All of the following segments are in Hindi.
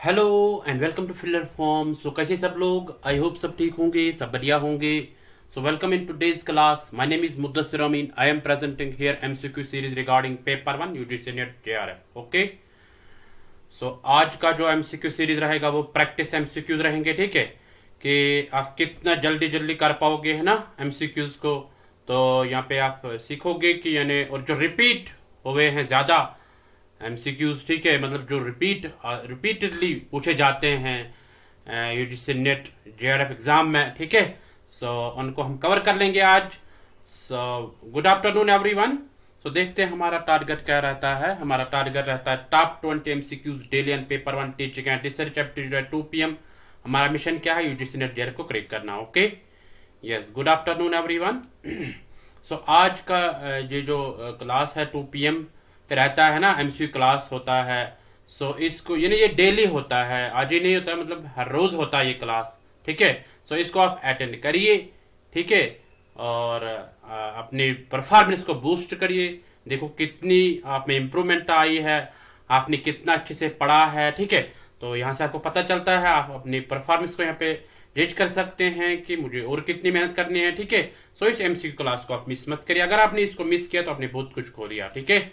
Hello and welcome to filler form. So कैसे सब लोग, आई होप सब ठीक होंगे, सब बढ़िया होंगे। So welcome in today's class. My name is Muddassir Amin. I am presenting here MCQ series regarding paper 1 UGC NET JRF. Okay, so आज का जो एमसीक्यू सीरीज रहेगा वो प्रैक्टिस एमसीक्यूज रहेंगे। ठीक है, कि आप कितना जल्दी जल्दी कर पाओगे है ना एमसीक्यूज को। तो यहाँ पे आप सीखोगे कि यानी और जो रिपीट हुए हैं ज़्यादा एमसीक्यूज, ठीक है, मतलब जो रिपीटेडली पूछे जाते हैं यूजीसी नेट जेआरएफ एग्जाम में। ठीक है, सो उनको हम कवर कर लेंगे आज। So good afternoon everyone. So देखते हैं हमारा टारगेट क्या रहता है। हमारा टारगेट रहता है top 20 MCQs daily and paper 1 teaching and research aptitude 2 PM। हमारा मिशन क्या है, यूजीसी नेट जेआरएफ को क्रैक करना। Okay, yes, good afternoon everyone. So आज का ये जो क्लास है 2 PM पे रहता है ना, एमसीक्यू क्लास होता है। सो इसको यानी ये डेली होता है, आज ही नहीं होता, मतलब हर रोज होता है ये क्लास। ठीक है, सो इसको आप अटेंड करिए। ठीक है, और अपनी परफॉर्मेंस को बूस्ट करिए। देखो कितनी आप में इम्प्रूवमेंट आई है, आपने कितना अच्छे से पढ़ा है। ठीक है, तो यहाँ से आपको पता चलता है, आप अपनी परफॉर्मेंस को यहाँ पे जज कर सकते हैं कि मुझे और कितनी मेहनत करनी है। ठीक है, सो इस एमसीक्यू क्लास को आप मिस मत करिए। अगर आपने इसको मिस किया तो आपने बहुत कुछ खो दिया। ठीक है,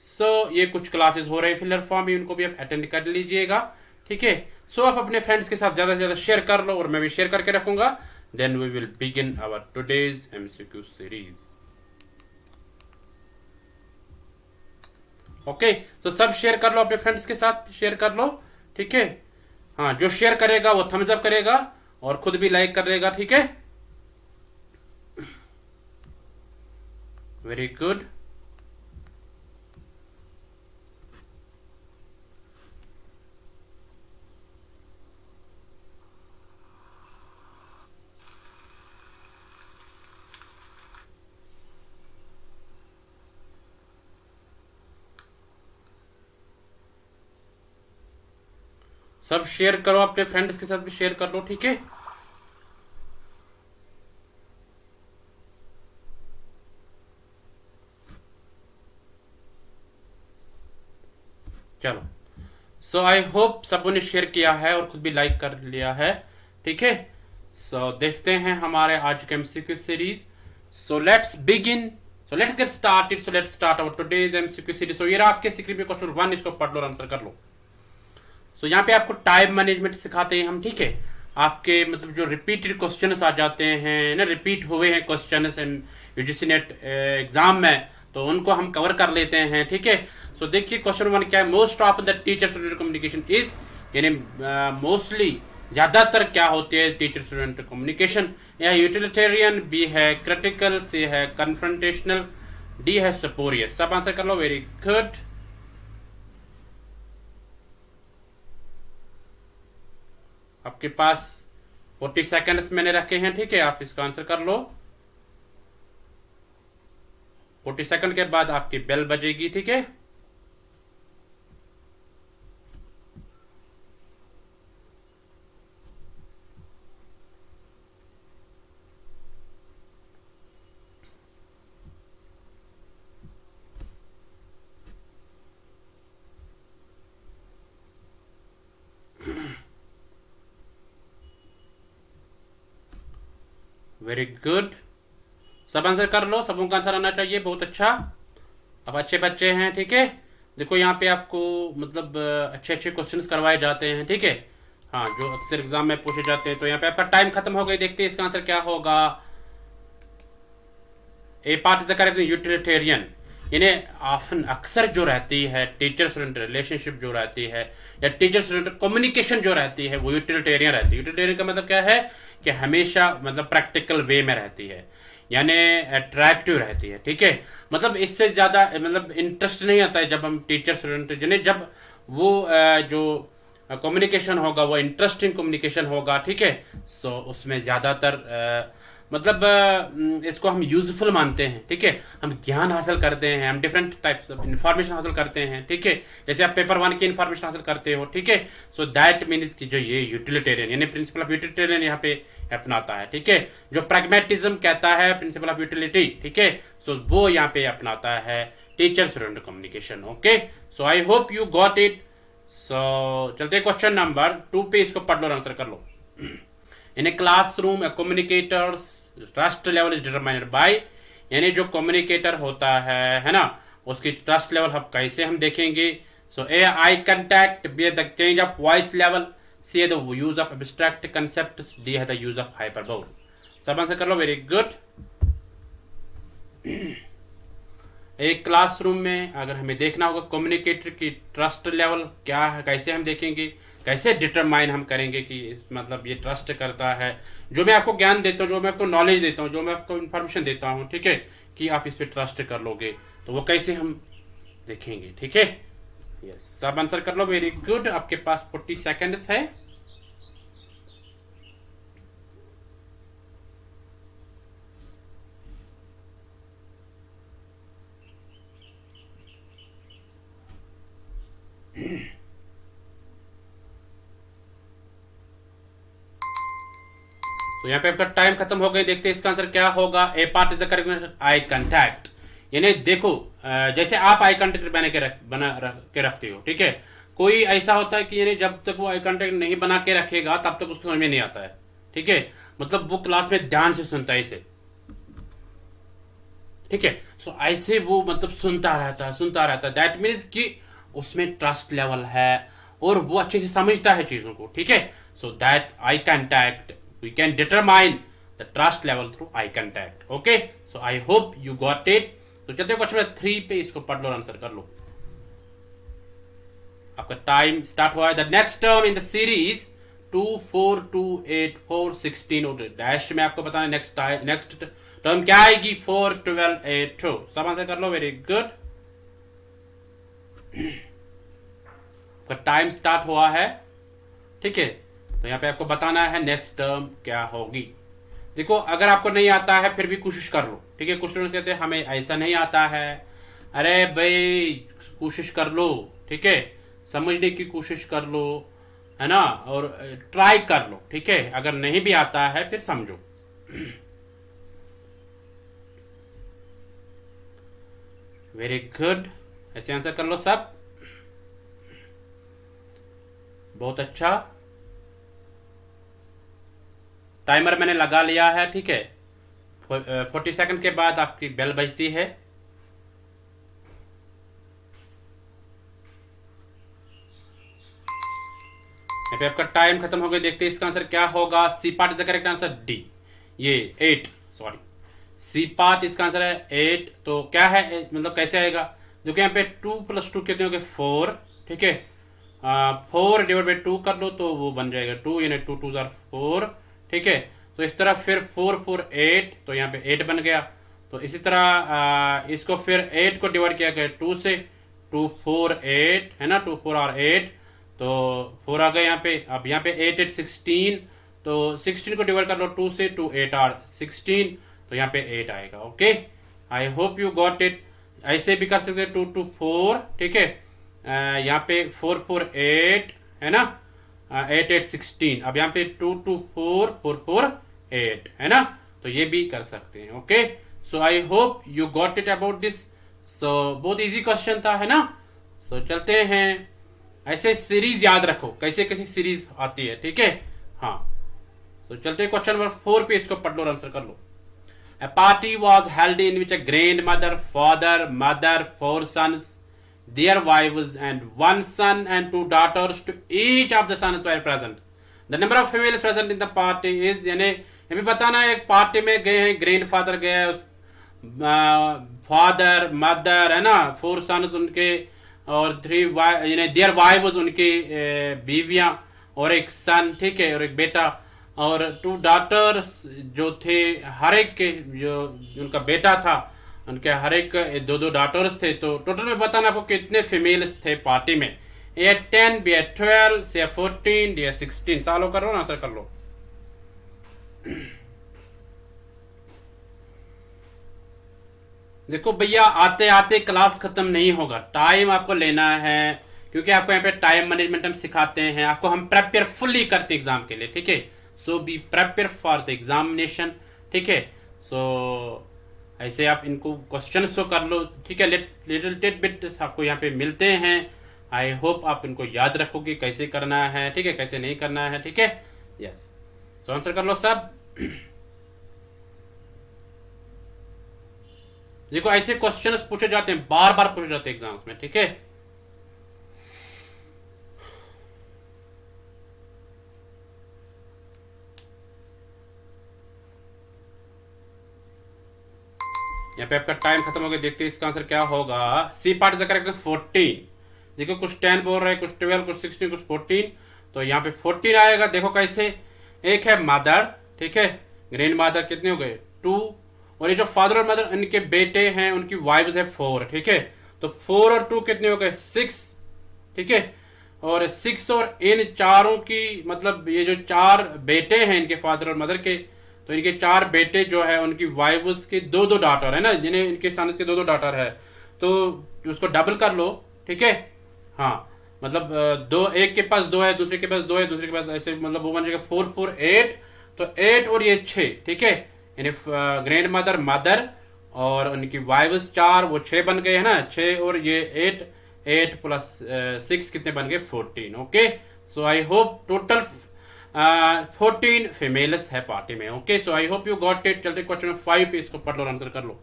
सो ये कुछ क्लासेस हो रहे हैं फिलर फॉर्म में, उनको भी आप अटेंड कर लीजिएगा। ठीक है, सो आप अपने फ्रेंड्स के साथ ज्यादा से ज्यादा शेयर कर लो और मैं भी शेयर करके रखूंगा। Then we will begin our today's MCQ series. Okay, तो सब शेयर कर लो, अपने फ्रेंड्स के साथ शेयर कर लो। ठीक है, हाँ, जो शेयर करेगा वो थम्स अप करेगा और खुद भी लाइक करेगा। ठीक है, वेरी गुड। सब शेयर करो, अपने फ्रेंड्स के साथ भी शेयर कर लो। ठीक है, चलो। सो आई होप सबों ने शेयर किया है और खुद भी लाइक कर लिया है। ठीक है, सो देखते हैं हमारे आज के MCQ series. So let's begin, so let's get started, so let's start our today's MCQ series. So ये रहा आपके स्क्रीन पे क्वेश्चन 1, इसको पढ़ लो और आंसर कर लो। सो यहाँ पे आपको टाइम मैनेजमेंट सिखाते हैं हम। ठीक है, आपके मतलब जो रिपीटेड क्वेश्चंस आ जाते हैं ना, रिपीट हुए हैं क्वेश्चंस यूजीसी नेट एग्जाम में, तो उनको हम कवर कर लेते हैं। ठीक है, सो देखिए क्वेश्चन 1 क्या है। Most of the teacher student communication is, यानी मोस्टली ज्यादातर क्या होती है टीचर स्टूडेंट कम्युनिकेशन। या यूटिलिटेरियन, बी है क्रिटिकल, सी है कन्फ्रंटेशनल, डी है सपोरियस। सब आंसर कर लो, वेरी गुड। आपके पास 40 सेकेंड्स मैंने रखे हैं। ठीक है, आप इसका आंसर कर लो। 40 सेकंड के बाद आपकी बेल बजेगी। ठीक है, वेरी गुड। सब आंसर कर लो, सबों का आंसर आना चाहिए। बहुत अच्छा, अब अच्छे बच्चे हैं। ठीक है, देखो यहाँ पे आपको मतलब अच्छे अच्छे क्वेश्चंस करवाए जाते हैं। ठीक है, हाँ, जो अक्सर एग्जाम में पूछे जाते हैं। तो यहाँ पे आपका टाइम खत्म हो गया, देखते हैं इसका आंसर क्या होगा। A part is the correct, utilitarian, यानी ऑफन अक्सर जो रहती है टीचर स्टूडेंट रिलेशनशिप जो रहती है या टीचर स्टूडेंट कम्युनिकेशन जो रहती है वो यूटिलिटेरियन रहती है। यूटिलिटेरियन का मतलब क्या है कि हमेशा मतलब प्रैक्टिकल वे में रहती है, यानी अट्रैक्टिव रहती है। ठीक है, मतलब इससे ज्यादा मतलब इंटरेस्ट नहीं आता है जब हम टीचर स्टूडेंट, यानी जब वो जो कम्युनिकेशन होगा वो इंटरेस्टिंग कम्युनिकेशन होगा। ठीक है, सो उसमें ज्यादातर मतलब इसको हम यूजफुल मानते हैं। ठीक है, हम ज्ञान हासिल करते हैं, हम डिफरेंट टाइप्स ऑफ इंफॉर्मेशन हासिल करते हैं। ठीक है, जैसे आप पेपर 1 की इंफॉर्मेशन हासिल करते हो। ठीक है, सो दैट मीन्स कि जो ये यूटिलिटेरियन यानी प्रिंसिपल ऑफ यूटिलिटेरियन यहाँ पे अपनाता है। ठीक है, जो प्रैग्मेटिज्म कहता है प्रिंसिपल ऑफ यूटिलिटी। ठीक है, सो वो यहाँ पे अपनाता है teacher student communication. Okay, so I hope you got it. चलते क्वेश्चन नंबर 2 पे, इसको पढ़ लो और आंसर कर लो। In a classroom communicators trust level is determined by, यानी जो कम्युनिकेटर होता है ना, उसकी ट्रस्ट लेवल हम कैसे हम देखेंगे। So A eye contact, B the change of voice level, C है the use of abstract concept, D है द यूज ऑफ हाइपरबोल। सब आंसर कर लो, वेरी गुड। एक क्लासरूम में अगर हमें देखना होगा कम्युनिकेटर की ट्रस्ट लेवल क्या है, कैसे हम देखेंगे, कैसे डिटरमाइन हम करेंगे कि मतलब ये ट्रस्ट करता है। जो मैं आपको ज्ञान देता हूँ, जो मैं आपको नॉलेज देता हूँ, जो मैं आपको इन्फॉर्मेशन देता हूँ, ठीक है, कि आप इस पर ट्रस्ट कर लोगे, तो वो कैसे हम देखेंगे, ठीक है। यस, सब आंसर कर लो, वेरी गुड। आपके पास 40 सेकेंड्स है। तो यहाँ पे आपका टाइम खत्म हो गया। देखते हैं इसका आंसर क्या होगा। A part is the correct eye contact, यानी देखो जैसे आप आई कांटेक्ट बना के रखते हो, ठीक है। कोई ऐसा होता है कि यानी जब तक वो आई कांटेक्ट नहीं बना के रखेगा तब तक उसको समझ में नहीं आता है, ठीक है। मतलब वो क्लास में ध्यान से सुनता है इसे, ठीक है। सो ऐसे वो मतलब सुनता रहता है, दैट मीन्स कि उसमें ट्रस्ट लेवल है और वो अच्छे से समझता है चीजों को, ठीक है। So that eye contact we can determine the trust level through eye contact. Okay, so I hope you got it. तो चलते क्वेश्चन नंबर 3 पे, इसको पढ़ लो और आंसर कर लो। आपका टाइम स्टार्ट हुआ है। The next term in the series 2 4 2 8 4 16 और डैश में आपको बताना नेक्स्ट टर्म क्या आएगी। 4 12 8 2। सब आंसर कर लो, वेरी गुड। टाइम स्टार्ट हुआ है, ठीक है। तो यहाँ पे आपको बताना है नेक्स्ट टर्म क्या होगी। देखो अगर आपको नहीं आता है फिर भी कोशिश कर लो, ठीक है। कुछ स्टूडेंट्स कहते हैं हमें ऐसा नहीं आता है, अरे भाई कोशिश कर लो, ठीक है, समझने की कोशिश कर लो, है ना, और ट्राई कर लो, ठीक है। अगर नहीं भी आता है फिर समझो। वेरी गुड, ऐसे आंसर कर लो सब, बहुत अच्छा। टाइमर मैंने लगा लिया है, ठीक है। 40 सेकंड के बाद आपकी बेल बजती है। यहाँ पे आपका टाइम खत्म हो गया। देखते हैं इसका आंसर क्या होगा। C part is the correct answer, D, ये 8, सॉरी, सी पार्ट इसका आंसर है 8। तो क्या है मतलब कैसे आएगा, जो कि यहाँ पे 2 + 2 कितने हो गए 4, ठीक है। 4 डिवाइड बाई 2 कर लो तो वो बन जाएगा 2, यानी 2 2 4, ठीक है। तो इस तरह फिर 4 4 8, तो यहाँ पे 8 बन गया। तो इसी तरह इसको फिर 8 को डिवाइड किया गया 2 से, 2 4 8, है ना, 2 4 और 8, तो 4 आ गए यहाँ पे। अब यहाँ पे 8 8 16, तो 16 को डिवाइड कर लो 2 से, 2 8 और 16, तो यहाँ पे 8 आएगा। Okay, I hope you got it. ऐसे भी कर सकते हैं 2 2 4, ठीक है। यहाँ पे 4 4 8, है ना, 8 8 16। अब यहाँ पे 2 2 4 4 4 8, है ना, तो ये भी कर सकते हैं। Okay, so I hope you got it about this. So बहुत इजी क्वेश्चन था, है ना। सो चलते हैं। ऐसे सीरीज याद रखो, कैसे कैसे सीरीज आती है, ठीक है। हाँ, सो चलते हैं क्वेश्चन नंबर 4 पे, इसको पढ़ लो और आंसर कर लो। A party was held in which a grandmother, father, mother, 4 sons, their wives, and 1 son and 2 daughters. To each of the sons were present. The number of females present in the party is, यानी हमें बताना है एक पार्टी में गए हैं, ग्रैंड फादर गए, फादर, मदर, है ना, 4 सन्स उनके, और 3 यानी देयर वाइव्स उनकी बीवियां, और एक सन, ठीक है, और एक बेटा, और 2 डॉटर्स जो थे, हर एक के जो उनका बेटा था, उनके हर एक 2 डॉटर्स थे। तो टोटल में बताना आपको कितने फीमेल्स थे पार्टी में। ए 10, बी 12, सी 14, डी 16। सॉल्व कर लो ना, आंसर कर लो। देखो भैया, आते आते क्लास खत्म नहीं होगा, टाइम आपको लेना है, क्योंकि आपको यहाँ पे टाइम मैनेजमेंट हम सिखाते हैं, आपको हम प्रेपेयर फुल्ली करते हैं एग्जाम के लिए, ठीक है। So be prepare for the examination, ठीक है। सो ऐसे आप इनको क्वेश्चन तो कर लो, ठीक है। लिटिल टिट बिट आपको यहाँ पे मिलते हैं, आई होप आप इनको याद रखोगे कैसे करना है, ठीक है, कैसे नहीं करना है, ठीक है। यस, तो आंसर कर लो सब। देखो ऐसे क्वेश्चंस पूछे जाते हैं, बार बार पूछे जाते हैं एग्जाम्स में, ठीक है। यहाँ पे आपका टाइम खत्म हो गया, देखते हैं इसका आंसर क्या होगा। C part is correct 14। देखो कुछ 10 बोल रहे हैं, कुछ 12, कुछ 16, कुछ 14, तो यहाँ पे 14 आएगा। देखो कैसे, एक है मदर, ठीक है, ग्रैंड मदर कितने हो गए 2, और ये जो फादर और मदर इनके बेटे हैं उनकी वाइफ्स है 4, ठीक है। तो 4 और 2 कितने हो गए 6, ठीक है। और 6 और इन चारों की मतलब ये जो 4 बेटे हैं इनके फादर और मदर के, तो इनके 4 बेटे जो है उनकी वाइफ्स के 2-2 डॉटर है ना, जिन्हें इनके सन्स के 2-2 डॉटर है, तो उसको डबल कर लो, ठीक है। हाँ मतलब दो, एक के पास 2 है, दूसरे के पास 2 है, दूसरे के पास ऐसे, मतलब वो बन जाएगा 4 4 8, तो 8 और ये 6, ठीक है। यानी ग्रैंड मदर मदर और उनकी वाइफ्स 4, वो 6 बन गए है ना, 6 और ये 8, 8 प्लस 6 कितने बन गए 14। Okay, so I hope total 14 females है पार्टी में। Okay, so I hope you got it. चलते क्वेश्चन 5 पे, इसको पढ़ लो, आंसर कर लो।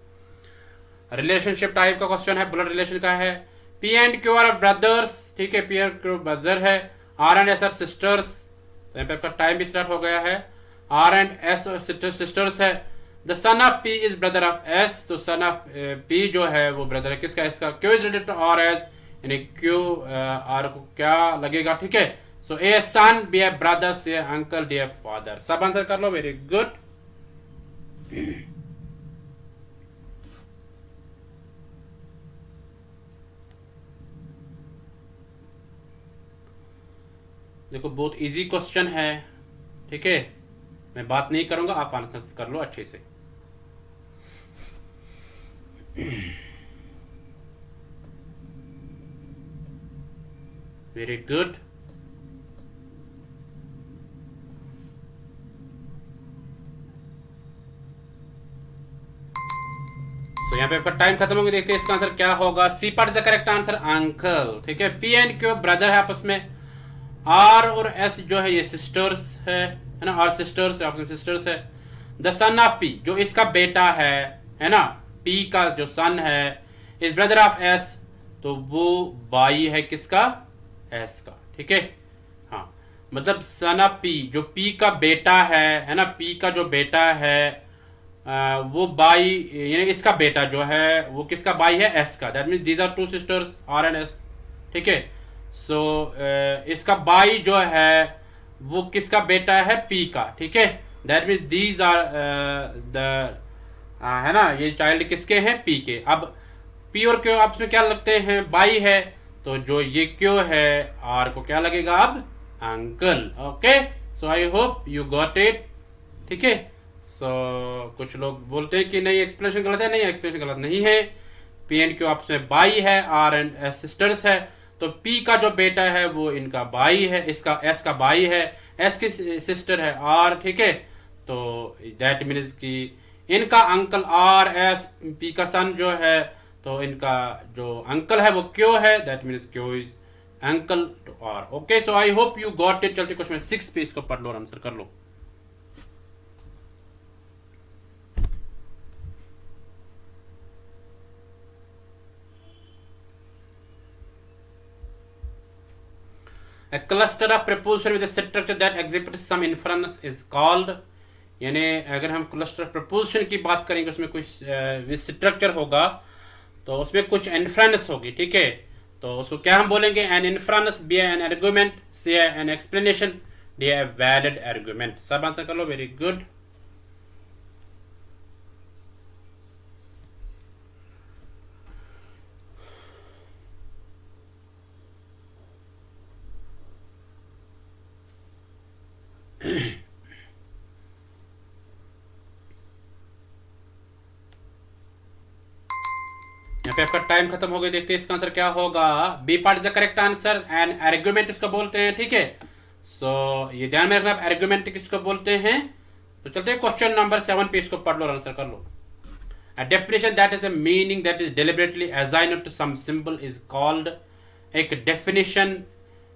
रिलेशनशिप टाइप का क्वेश्चन है, ब्लड रिलेशन का है। P and Q are brothers, ठीक है, पी एंड क्यू ब्रदर है, R and S are sisters. तो यहाँ पे आपका टाइम भी स्टार्ट हो गया है। आर एंड एस सिस्टर्स है। The son of P is brother of S, तो सन ऑफ पी जो है वो ब्रदर है किसका, इसका। Q is related to R as, यानी क्यू आर को क्या लगेगा, ठीक है। So A son, B a brother, C a uncle, D a father. सब आंसर कर लो, वेरी गुड। देखो बहुत इजी क्वेश्चन है, ठीक है, मैं बात नहीं करूंगा, आप आंसर कर लो अच्छे से। Very good. सो यहाँ पे आपका टाइम खत्म हो गया, देखते हैं इसका आंसर क्या होगा। C part is the correct answer, uncle, ठीक है। पी एंड क्यू ब्रदर है आपस में। आर और एस जो है ये सिस्टर्स है ना, आर सिस्टर्स है, आपस में सिस्टर्स है। द सन ऑफ पी, जो इसका बेटा है ना, पी का जो सन है, इज ब्रदर ऑफ एस, तो वो भाई है किसका, एस का, ठीक है। हाँ मतलब सन ऑफ पी, जो पी का बेटा है ना, पी का जो बेटा है वो बाई, यानी इसका बेटा जो है वो किसका बाई है, एस का। That means these are 2 sisters, R and S, ठीक है। सो इसका बाई जो है वो किसका बेटा है, पी का, ठीक है। That means these are the, है ना, ये चाइल्ड किसके हैं, पी के। अब पी और क्यू आपस में क्या लगते हैं, बाई है, तो जो ये क्यू है आर को क्या लगेगा अब, uncle. Okay, so I hope you got it, ठीक है। सो कुछ लोग बोलते हैं कि नहीं एक्सप्लेनेशन गलत है, नहीं एक्सप्लेनेशन गलत नहीं है। पी एंड क्यू आपस में बाई है, आर एंड एस सिस्टर्स है, तो पी का जो बेटा है वो इनका भाई है, इसका एस का भाई है, एस की सिस्टर है आर, ठीक है। तो दैट मीन्स कि इनका अंकल आर एस, पी का सन जो है, तो इनका जो अंकल है वो क्यों है, that means Q is uncle to R. Okay, so I hope you got it. चलते क्वेश्चन 6 पे, इसको पढ़ लो और आंसर कर लो। A cluster of preposition with a structure that exhibits some inference is called, यानी अगर हम क्लस्टर प्रपोजिशन की बात करेंगे उसमें कुछ स्ट्रक्चर होगा तो उसमें कुछ इन्फ्रेंस होगी, ठीक है। तो उसको क्या हम बोलेंगे, an inference, B an argument, C an explanation, D a valid argument. सब आंसर कर लो, वेरी गुड। यहाँ पे आपका टाइम खत्म हो गया, देखते हैं इसका आंसर क्या होगा। B part is the correct answer, and argument इसको बोलते हैं, ठीक है। सो ये ध्यान में रखना, आर्गुमेंट किसको बोलते हैं। तो चलते हैं क्वेश्चन नंबर 7 पे, इसको पढ़ लो और आंसर कर लो। A definition that is a meaning that is deliberately assigned to some symbol is called एक डेफिनेशन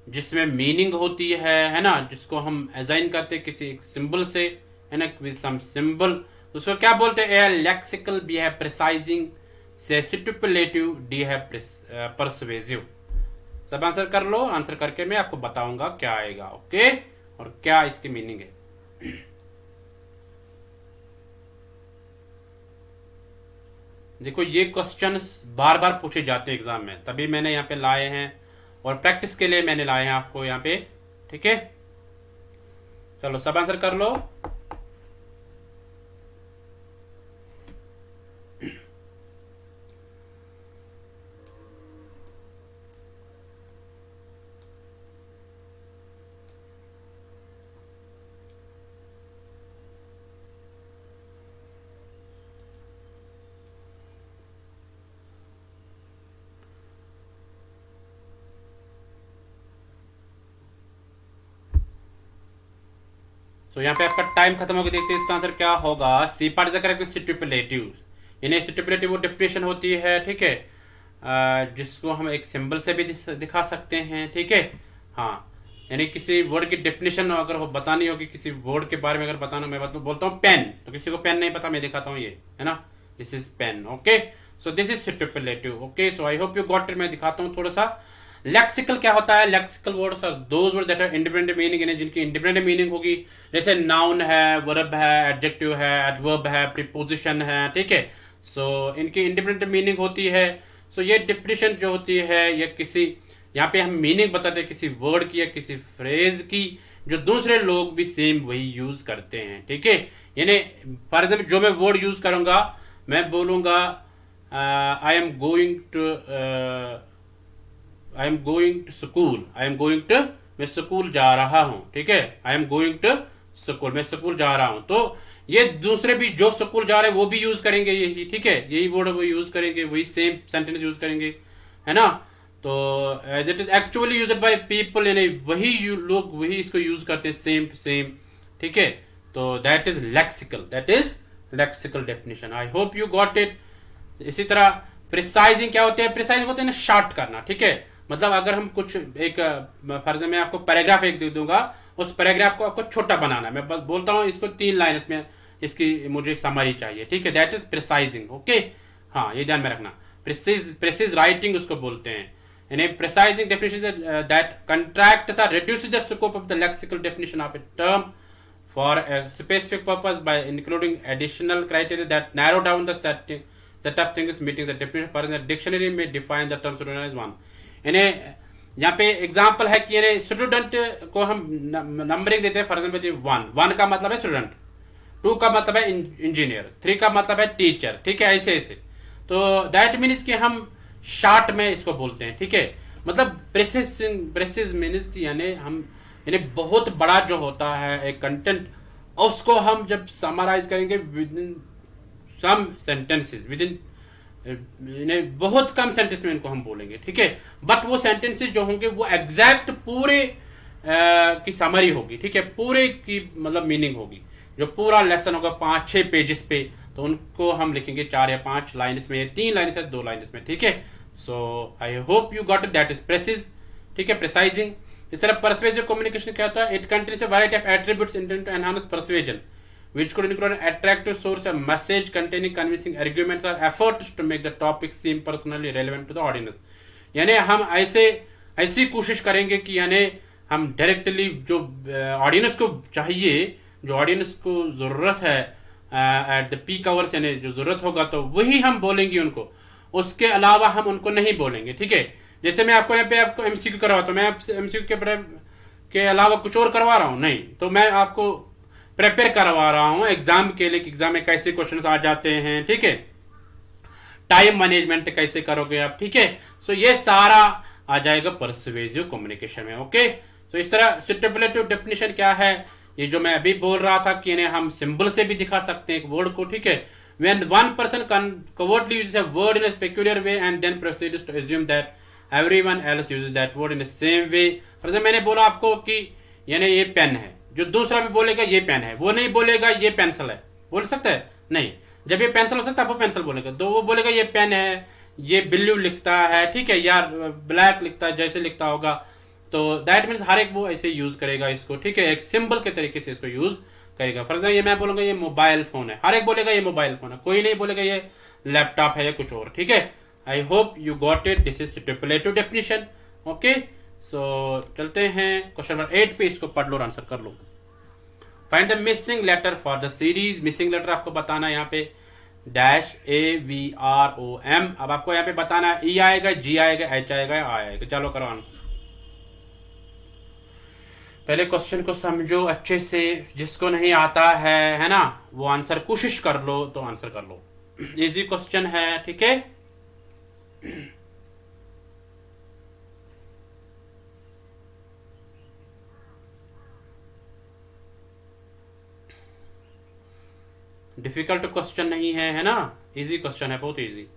जिसमें मीनिंग होती है ना, जिसको हम असाइन करते हैं किसी एक सिंबल से, है ना, विद सम सिंबल, उसको क्या बोलते हैं? लेक्सिकल, बी है प्रिसाइजिंग, से स्टिपुलेटिव, डी है परसुएसिव। सब आंसर कर लो, आंसर करके मैं आपको बताऊंगा क्या आएगा, ओके, और क्या इसकी मीनिंग है। देखो ये क्वेश्चंस बार बार पूछे जाते हैं एग्जाम में, तभी मैंने यहाँ पे लाए हैं और प्रैक्टिस के लिए मैंने लाए हैं आपको यहाँ पे, ठीक है। चलो सब आंसर कर लो। तो यहाँ पे आपका टाइम खत्म हो गया, देखते हैं इसका आंसर क्या होगा। सी पार्ट इज करेक्ट स्टिपुलेटिव, यानी स्टिपुलेटिव वो डेफिनेशन होती है, ठीक है, जिसको हम एक सिंबल से भी दिखा सकते हैं, ठीक है। हाँ, यानी किसी वर्ड की डेफिनेशन अगर हो बतानी होगी, किसी वर्ड के बारे में अगर बताना, मैं बोलता हूँ पेन, तो किसी को पेन नहीं पता, मैं दिखाता हूँ ये, है ना, this is pen, okay. So this is stipulative, okay. So I hope you got it. मैं दिखाता हूँ थोड़ा सा। लेक्सिकल क्या होता है? Lexical words are those words that are independent meaning, यानी जिनकी इंडिपेंडेंट मीनिंग होगी, जैसे नाउन है, वर्ब है, एडजेक्टिव है, एडवर्ब है, प्रीपोजिशन है, ठीक है। सो इनकी इंडिपेंडेंट मीनिंग होती है। सो ये डिफिनेशन जो होती है, या किसी, यहाँ पे हम मीनिंग बताते हैं किसी वर्ड की या किसी फ्रेज की, जो दूसरे लोग भी सेम वही यूज करते हैं, ठीक है। यानी फॉर एग्जाम्पल जो मैं वर्ड यूज करूंगा, मैं बोलूंगा I am going to, I am going to school, I am going to, मैं स्कूल जा रहा हूं, ठीक है। I am going to school, मैं स्कूल जा रहा हूं। तो ये दूसरे भी जो स्कूल जा रहे हैं वो भी यूज करेंगे यही, ठीक है, यही वर्ड वो यूज करेंगे, वही सेम सेंटेंस यूज करेंगे, है ना। तो as it is actually used by people, यानी वही लोग वही इसको यूज करते हैं सेम टू सेम, ठीक है। तो that is lexical, that is lexical definition. I hope you got it. इसी तरह प्रिसाइजिंग क्या होते हैं? प्रिसाइजिंग होते हैं ना शॉर्ट करना, ठीक है। मतलब अगर हम कुछ एक फर्ज में आपको पैराग्राफ एक दे दूंगा, उस पैराग्राफ को आपको छोटा बनाना है। मैं बस बोलता हूँ इसको 3 लाइन इसमें इसकी मुझे समरी चाहिए, ठीक है। That is प्रिसाइजिंग, okay. हाँ, ये ध्यान में रखना। प्रिसाइज राइटिंग उसको बोलते हैं। यानी precising definition that contracts are reduce the scope of the lexical definition of a term for a specific purpose by including additional criteria that narrow down the set of things meeting the definition. For example, dictionary may define the term student as one. यानी यहाँ पे एग्जाम्पल है कि यानी स्टूडेंट को हम नंबरिंग देते हैं। फॉर एग्जाम्पल 1 का मतलब है स्टूडेंट, 2 का मतलब है इंजीनियर, 3 का मतलब है टीचर, ठीक है, ऐसे ऐसे। तो दैट मीन्स कि हम शॉर्ट में इसको बोलते हैं, ठीक है। मतलब प्रेसिज मीन्स कि यानी हम, यानी बहुत बड़ा जो होता है एक कंटेंट, उसको हम जब समराइज करेंगे within some sentences, within बहुत कम सेंटेंस में इनको हम बोलेंगे, ठीक है। बट वो सेंटेंसेस जो होंगे वो एग्जैक्ट पूरे की समरी होगी, ठीक है, पूरे की मतलब मीनिंग होगी। जो पूरा लेसन होगा 5-6 पेजेस पे, तो उनको हम लिखेंगे 4 या 5 लाइन्स में, 3 लाइन्स या 2 लाइन्स में, ठीक है। So I hope you got it, that is precise, ठीक है, प्रिसाइजिंग। इस तरह परसुएसिव कम्युनिकेशन क्या होता है? It contains a variety of attributes intended to enhance persuasion, which could include an attractive source, a message containing convincing arguments or efforts to make the topic seem personally relevant to the audience. यानी हम ऐसी कोशिश करेंगे कि यानी हम डायरेक्टली जो ऑडियंस को चाहिए, जो ऑडियंस को ज़रूरत है एट द पीक आवर्स, यानी जो ज़रूरत होगा तो वही हम बोलेंगे उनको, उसके अलावा हम उनको नहीं बोलेंगे, ठीक है। जैसे मैं आपको यहाँ पे आपको एमसीक्यू करवाता हूँ, मैं आपसे एमसीक्यू के अलावा कुछ और करवा रहा हूँ नहीं, तो मैं आपको प्रिपेयर करवा रहा हूं एग्जाम के लिए कि एग्जाम में कैसे क्वेश्चंस आ जाते हैं, ठीक है, टाइम मैनेजमेंट कैसे करोगे आप, ठीक है। सो ये सारा आ जाएगा परसुएसिव कम्युनिकेशन में, ओके। सो इस तरह स्टिपुलेटिव डेफिनेशन क्या है? ये जो मैं अभी बोल रहा था कि इन्हें हम सिंबल से भी दिखा सकते हैं एक वर्ड को, ठीक है। When one person covertly uses a word in a peculiar way and then proceeds to assume that everyone else uses that word in the same way. For example मैंने बोला आपको कि यानी ये पेन है, जो दूसरा भी बोलेगा ये पेन है, वो नहीं बोलेगा ये पेंसिल है, बोल सकता है नहीं। जब ये पेंसिल हो सकता है वो पेंसिल बोलेगा, तो वो बोलेगा ये पेन है, ये ब्लू लिखता है, ठीक है, या ब्लैक लिखता है, जैसे लिखता होगा, तो दैट मीन्स हर एक वो ऐसे यूज करेगा इसको, ठीक है, एक सिंबल के तरीके से इसको यूज करेगा। फॉर एग्जाम्पल ये मैं बोलूंगा ये मोबाइल फोन है, हर एक बोलेगा ये मोबाइल फोन है, कोई नहीं बोलेगा ये लैपटॉप है या कुछ और, ठीक है। I hope you got it, this is stipulative definition. Okay, so चलते हैं क्वेश्चन नंबर 8 पे, इसको पढ़ लो और आंसर कर लो। Find the missing letter for the series. Missing letter आपको बताना है यहाँ पे -AVROM। अब आपको यहाँ पे बताना है ई आएगा, जी आएगा, एच आएगा, आई आएगा। चलो करो आंसर। पहले क्वेश्चन को समझो अच्छे से, जिसको नहीं आता है ना, वो आंसर कोशिश कर लो तो आंसर कर लो। इजी क्वेश्चन है, ठीक है। डिफिकल्ट क्वेश्चन नहीं है ना, इजी क्वेश्चन है, बहुत इजी।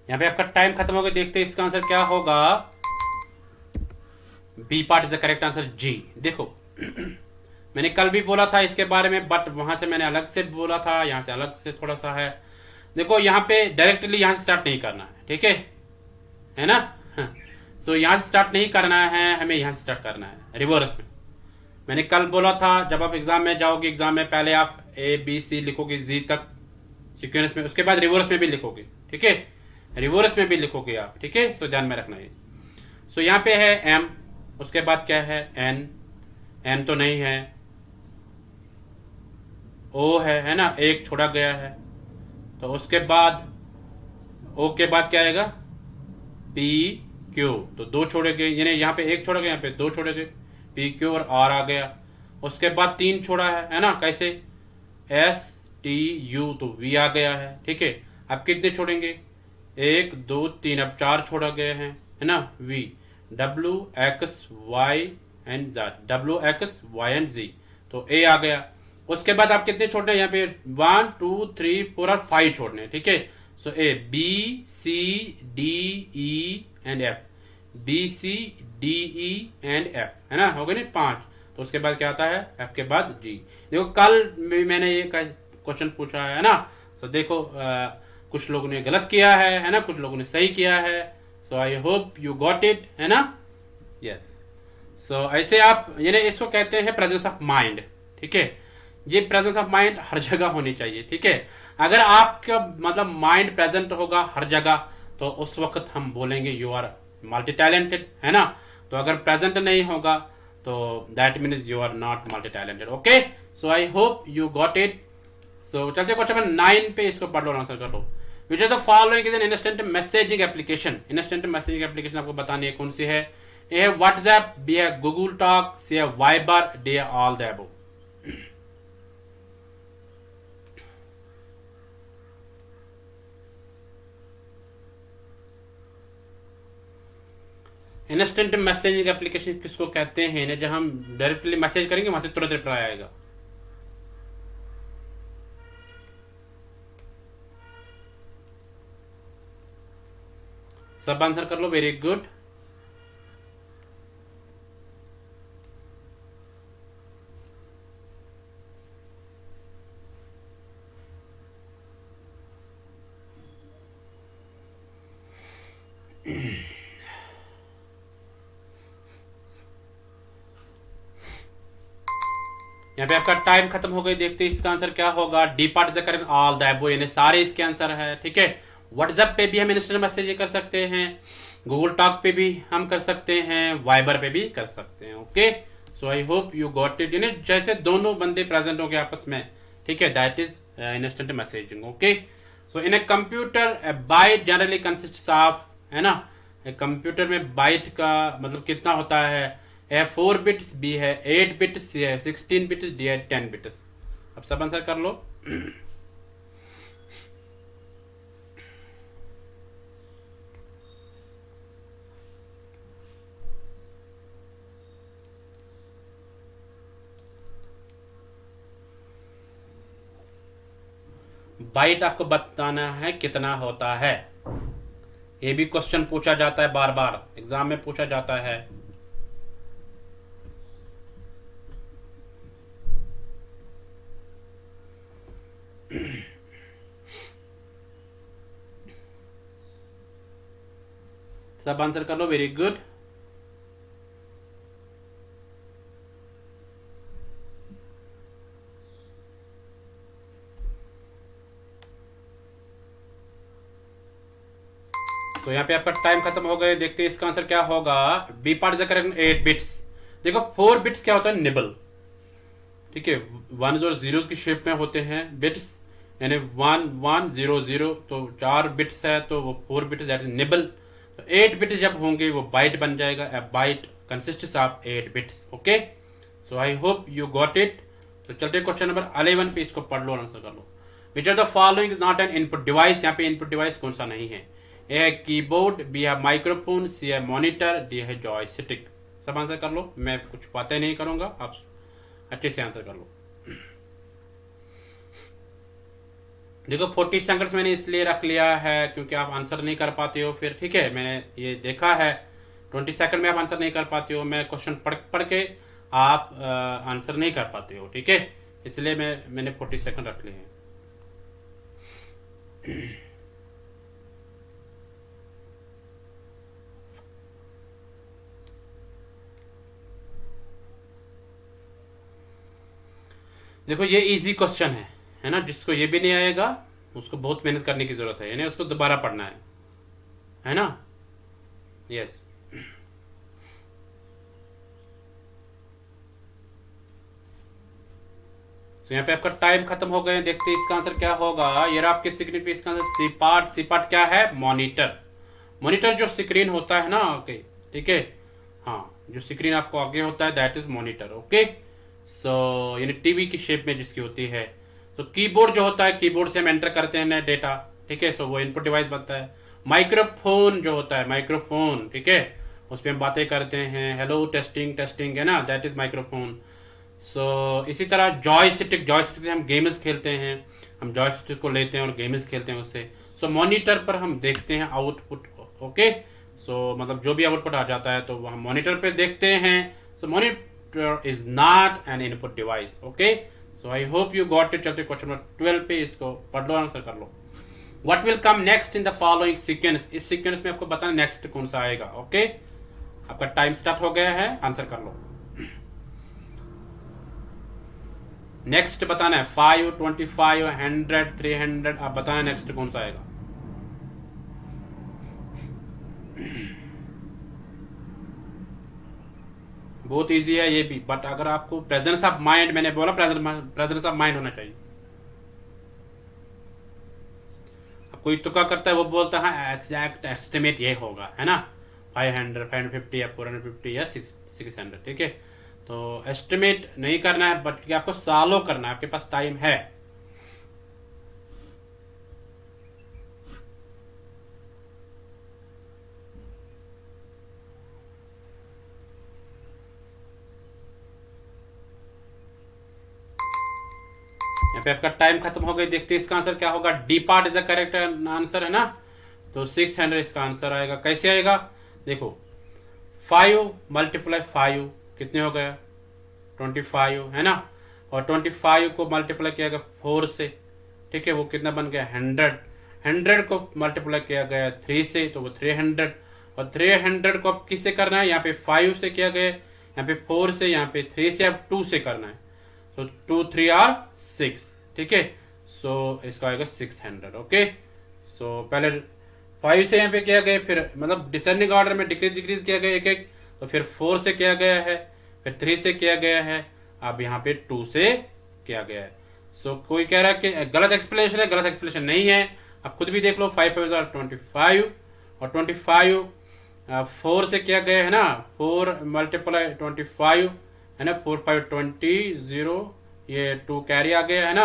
यहाँ पे आपका टाइम खत्म हो गया, देखते हैं इसका आंसर क्या होगा। B part is the correct answer, जी। देखो मैंने कल भी बोला था इसके बारे में, बट वहां से मैंने अलग से बोला था, यहाँ से अलग से थोड़ा सा है। देखो यहाँ पे डायरेक्टली यहाँ से स्टार्ट नहीं करना है, ठीक है ना। सो यहाँ से स्टार्ट नहीं करना है, हमें यहाँ से स्टार्ट करना है रिवर्स में। मैंने कल बोला था जब आप एग्जाम में जाओगे, एग्जाम में पहले आप ABC लिखोगे जी तक सीक्वेंस में, उसके बाद रिवर्स में भी लिखोगे, ठीक है, रिवर्स में भी लिखोगे आप, ठीक है। सो ध्यान में रखना है। सो यहाँ पे है M, उसके बाद क्या है N तो नहीं है, O है ना, एक छोड़ा गया है, तो उसके बाद O के बाद क्या आएगा P Q, तो दो छोड़े गए, यानी यहाँ पे एक छोड़ा गया, यहाँ पे दो छोड़े गए, P Q और R आ गया। उसके बाद 3 छोड़ा है ना, कैसे S T U, तो V आ गया है, ठीक है। अब कितने छोड़ेंगे, 1 2 3, अब 4 छोड़ा गया है ना, V W X Y and Z, W X Y and Z, तो A आ गया। उसके बाद आप कितने छोड़ने हैं, यहाँ पे 1 2 3 4 और 5 छोड़ने, ठीक है। सो A B C D E and F, B C D E and F, है ना, हो गए ना 5। तो उसके बाद क्या आता है, F के बाद G। देखो कल भी मैंने ये क्वेश्चन पूछा है ना, तो देखो कुछ लोगों ने गलत किया है ना, कुछ लोगों ने सही किया है। So I hope you got it, है ना, यस। सो ऐसे आप, यानी इसको कहते हैं प्रेजेंस ऑफ माइंड, ठीक है। ये प्रेजेंस ऑफ माइंड हर जगह होनी चाहिए, ठीक है। अगर आपका मतलब माइंड प्रेजेंट होगा हर जगह, तो उस वक्त हम बोलेंगे यू आर मल्टी टैलेंटेड, है ना। तो अगर प्रेजेंट नहीं होगा तो that means you are not multi talented. Okay, so I hope you got it. So चलते क्वेश्चन नंबर 9 पे, इसको पढ़ लो, आंसर कर लो। Which are the following is an instant messaging application. Instant messaging application आपको बतानी है कौन सी है। ए है व्हाट्सएप, बी है गूगल टॉक, सी है वाइबर, डी है all the above. Instant messaging application किसको कहते हैं, जब हम डायरेक्टली मैसेज करेंगे वहां से तुरंत रिप्लाई आएगा। सब आंसर कर लो, वेरी गुड। यहाँ पे आपका टाइम खत्म हो गई, देखते हैं इसका आंसर क्या होगा। D part is correct, all the above, यानी सारे इसके आंसर है, ठीक है। व्हाट्सएप पे भी हम इंस्टेंट मैसेज कर सकते हैं, गूगल टॉक पे भी हम कर सकते हैं, वाइबर पे भी कर सकते हैं। Okay, so I hope you got it, यानी जैसे दोनों बंदे प्रेजेंट हो गए आपस में, ठीक है, that is instant messaging. Okay, so in a computer A bite generally consist of, है ना, कंप्यूटर में बाइट का मतलब कितना होता है, ए 4 बिट्स, बी है 8 बिट्स, सी है 16 बिट्स, डी है 10 बिट्स। अब सब आंसर कर लो। बाइट आपको बताना है कितना होता है। ये भी क्वेश्चन पूछा जाता है, बार बार एग्जाम में पूछा जाता है। सब आंसर कर लो, वेरी गुड। तो यहाँ पे आपका टाइम खत्म हो गया। देखते हैं इसका आंसर क्या होगा। B part is correct 8 bits. देखो 4 बिट्स क्या होता है, निबल। ठीक है, 1 और 0 की शेप में होते हैं बिट्स, यानी 1 1 0 0, तो 4 बिट्स है तो वो 4 बिट्स दैट इज निबल। तो 8 बिट्स जब होंगे वो बाइट बन जाएगा। ए bite consists of 8 bits. Okay, so I hope you got it. तो चलते क्वेश्चन नंबर 11 पे, इसको पढ़ लो, आंसर कर लो। Which are the following is not an input device. यहाँ पे इनपुट डिवाइस कौन सा नहीं है। ए है कीबोर्ड, बी है माइक्रोफोन, सी है मॉनिटर, डी है जॉयस्टिक। सब आंसर कर लो, मैं कुछ बातें नहीं करूंगा, आप अच्छे से आंसर कर लो। देखो 40 सेकंड्स मैंने इसलिए रख लिया है क्योंकि आप आंसर नहीं कर पाते हो फिर। ठीक है, मैंने ये देखा है 20 सेकंड में आप आंसर नहीं कर पाते हो, मैं क्वेश्चन पढ़ पढ़ के आप आंसर नहीं कर पाते हो। ठीक है, इसलिए मैंने 40 सेकंड रख लिए हैं। देखो ये इजी क्वेश्चन है ना। जिसको ये भी नहीं आएगा उसको बहुत मेहनत करने की जरूरत है, यानी उसको दोबारा पढ़ना है ना। यस, तो यहाँ पे आपका टाइम खत्म हो गए। देखते हैं इसका आंसर क्या होगा। ये रहा आपके स्क्रीन पे इसका answer C part. C part क्या है, मॉनिटर। मॉनिटर जो स्क्रीन होता है ना, ओके ठीक है, हाँ जो स्क्रीन आपको आगे होता है दैट इज मॉनिटर। ओके, सो यानी टीवी की शेप में जिसकी होती है। तो कीबोर्ड जो होता है, कीबोर्ड से हम एंटर करते हैं डेटा। ठीक है, सो वो इनपुट डिवाइस बनता है। माइक्रोफोन जो होता है, माइक्रोफोन, ठीक है, उस पर हम बातें करते हैं, हेलो टेस्टिंग टेस्टिंग, है ना, दैट इज माइक्रोफोन। सो इसी तरह जॉयस्टिक, जॉयस्टिक से हम गेम्स खेलते हैं, हम जॉयस्टिक को लेते हैं और गेम्स खेलते हैं उससे। सो मॉनिटर पर हम देखते हैं आउटपुट। ओके, सो मतलब जो भी आउटपुट आ जाता है तो वो हम मॉनिटर पे देखते हैं। So monitor is not an input device. Okay, so I hope you got it. चलते क्वेश्चन नंबर 12 पे, इसको पढ़ लो, आंसर कर लो। What will come next in the following sequence. इस सीक्वेंस में आपको बताना नेक्स्ट कौन सा आएगा। ओके, आपका टाइम स्टार्ट हो गया है, आंसर कर लो। नेक्स्ट बताना है 5, 25, 100, 300, आप बताना नेक्स्ट कौन सा आएगा। बहुत इजी है ये भी, बट अगर आपको प्रेजेंस ऑफ माइंड, मैंने बोला प्रेजेंस ऑफ माइंड होना चाहिए। कोई तुक्का करता है वो बोलता है एग्जैक्ट एस्टिमेट ये होगा, है ना, 500, 550 या 450 या 600। ठीक है, तो एस्टिमेट नहीं करना है बल्कि आपको सालों करना है, आपके पास टाइम है। यहाँ पे आपका टाइम खत्म हो गया। देखते हैं इसका आंसर क्या होगा। D part is the correct answer, है ना, तो 600 इसका आंसर आएगा। कैसे आएगा, देखो 5 मल्टीप्लाई 5 कितने हो गया, 25, है ना, और 25 को मल्टीप्लाई किया गया 4 से, ठीक है, वो कितना बन गया 100। 100 को मल्टीप्लाई किया गया 3 से, तो वो 300, और 300 को अब किससे करना है, यहाँ पे 5 से किया गया, यहाँ पे 4 से, यहाँ पे 3 से, अब 2 से करना है। तो 2 3 आर 6, ठीक है, सो इसका आएगा 600। ओके, सो पहले 5 से यहाँ पे किया गया, फिर मतलब डिसेंडिंग ऑर्डर में डिक्रीज किया गया एक एक, तो फिर 4 से किया गया है, फिर 3 से किया गया है, अब यहाँ पे 2 से किया गया है। सो कोई कह रहा है कि गलत एक्सप्लेनेशन है, गलत एक्सप्लेनेशन नहीं है, आप खुद भी देख लो। 5 5 25 और 25 4 से किया गया है ना, 4 मल्टीप्लाई 25, है ना, 4 5 20 0, ये 2 कैरी आ गया है ना,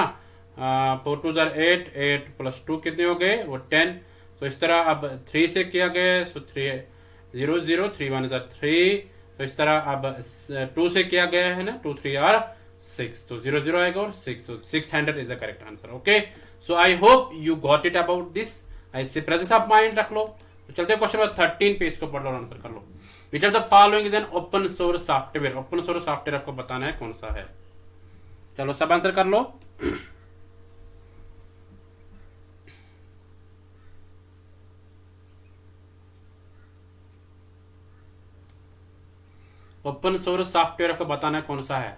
4 2 8, 8 प्लस 2 कितने हो गए, वो 10। तो इस तरह अब 3 से किया गया, सो 3 0 0, 3 1 3, तो इस तरह अब 2 से किया गया है ना, 2 3 आर 6, तो 0 आएगा और 6, तो 600 is the correct answer. Okay, so I hope you got it about this. ऐसे प्रेजेंस ऑफ माइंड रख लो। तो चलते क्वेश्चन नंबर 13 पे, इसको पढ़ लो और आंसर कर लो। Which of the following is an open source software. Open source software आपको बताना है कौन सा है। चलो सब आंसर कर लो। ओपन सोर्स सॉफ्टवेयर आपको बताना है कौन सा है।